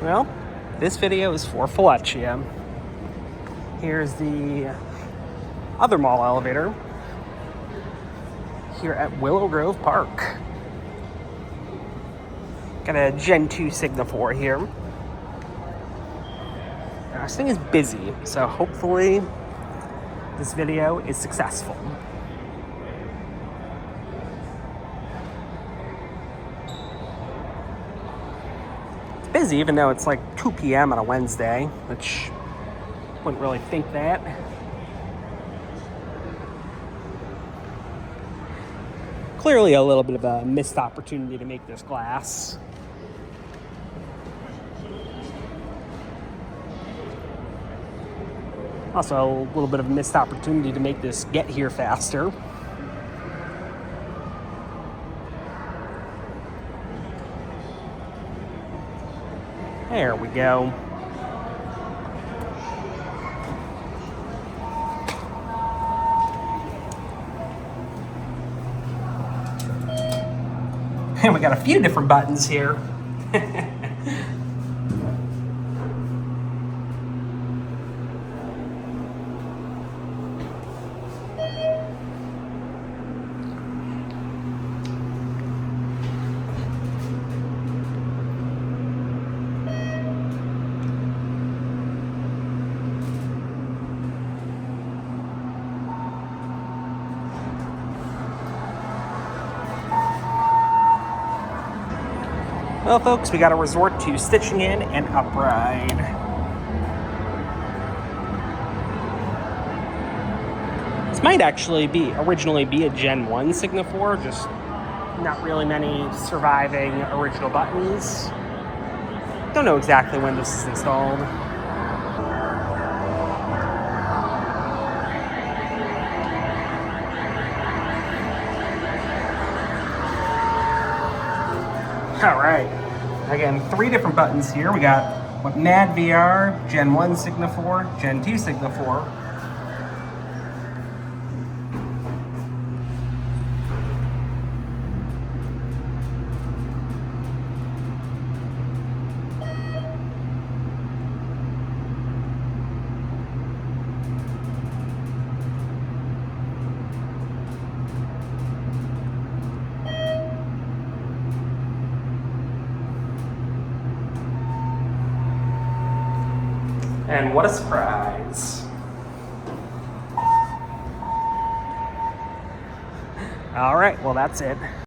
Well, this video is for Felicia. Here's the other mall elevator here at Willow Grove Park. Got a Gen 2 Signa 4 here. Now, this thing is busy, so hopefully this video is successful. It's busy even though it's like 2 p.m. on a Wednesday, which wouldn't really think that. Clearly a little bit of a missed opportunity to make this glass. Also a little bit of a missed opportunity to make this get here faster. There we go. And we got a few different buttons here. Well, folks, we got to resort to stitching in and upride. This might actually originally be a Gen 1 Signa 4, just not really many surviving original buttons. Don't know exactly when this is installed. All right, again, 3 different buttons here. We got Mad VR, Gen 1 Signa 4, Gen 2 Signa 4. And what a surprise. All right, well, that's it.